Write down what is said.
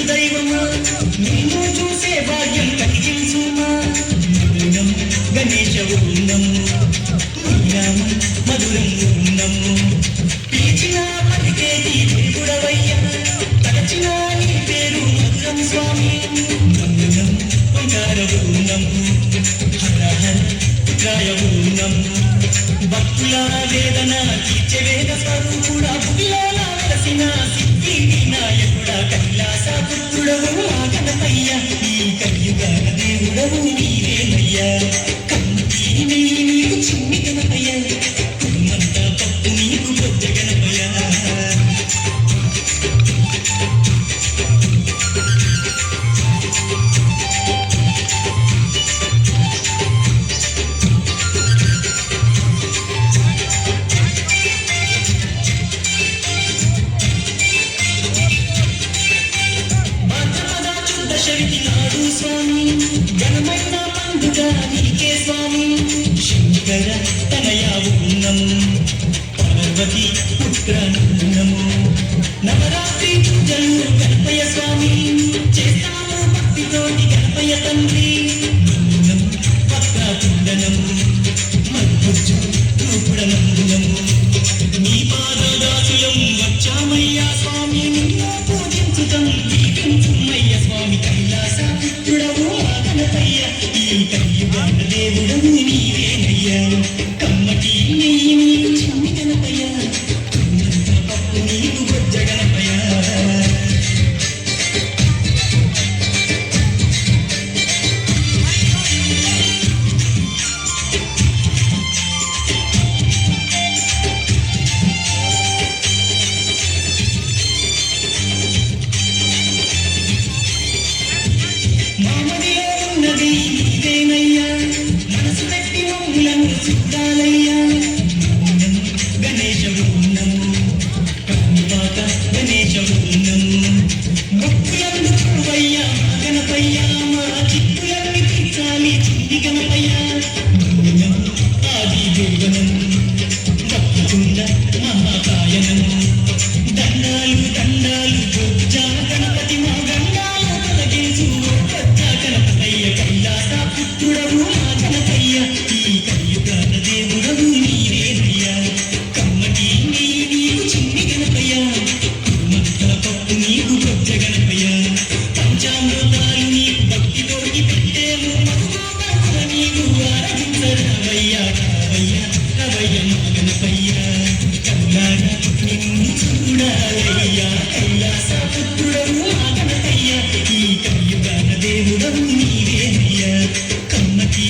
దైవమా నిన్ను చూసే భాగ్యం కలిగించుమా మధురం గణేశ ఉన్నము నామం మధురం ఉన్నము పిలిచిన పలికేటి దేవుడవయ్యా తలచిన నీ పేరు మధురం స్వామి మధురం ఓంకార ఉన్నము హర హర పుత్రాయ ఉన్నము భక్తుల వేదన తీర్చే వేద స్వరూపుడా భువిలో వెలసిన సిద్ధి వినాయకుడా కైలాస పుత్రుడవు మా గణపయ్య ఈ కలియుగ దేవుడవు నీవేనయ్యా కమ్ముకి నీకు చిన్ని గణపయ్య కుమ్మంత పప్పు నీకు బొజ్జ గణపయ్య నాడు స్వామి ఘనమైన పండుగ నీకే స్వామి శంకర తనయా ఉన్నము పార్వతి పుత్ర నము నవరాత్రి పూజలు గణపయ్య స్వామి చేస్తాము భక్తితోటి గణపయ్య తండ్రి భక్త కుండనము మద్భుజు రూపుడనందునము నీ పాదదాసులం వచ్చామయ్యా స్వామి నిన్ను పూజించుతం దీవించుమయ్య స్వామి కైలాస పుత్రుడవు మా గణపయ్య ఈ కలియుగ దేవుడవు నీవేనయ్యా కమ్మటి నెయ్యి నీకు చిన్ని గణపయ్య కుమ్మంత పప్పు నీకు బొజ్జ గణపయ్య మామదిలో ఉన్నది నీవేనయ్యా మనసు పెట్టి మమ్ములను చూడాలయ్యా ఉన్నము గణేశ ఉన్నము కాణిపాక గణేశ ఉన్నము మొక్కులందుకోవయ్యా మా గణపయ్య మా చిక్కులన్నీ తీర్చాలి చిన్ని గణపయ్య ఉన్నము ఆది దేవనము భక్తుల మహాకాయనము దండాలు దండాలు బొజ్జ గణపతి మా గండాలు తొలగించు బొజ్జ గణపతయ్య కైలాస పుత్రుడవు మా గణపయ్య ఈ కలియుగ దేవుడవు నీవేనయ్యా కమ్మటి నెయ్యి నీకు చిన్ని గణపయ్య కుమ్మంత పప్పు నీకు బొజ్జ గణపయ్య పంచామృతాలు నీకు భక్తితోటి పెట్టేము మధుగోపర నీకు ఆరగించరావయ్యా రావయ్య రవయ్య మా గణపయ్య కల్లారా నిన్ను చూడాలయ్యా కైలాస పుత్రుడవు మా గణపయ్య ఈ కలియుగ దేవుడవు నీవేనయ్యా కమ్మటి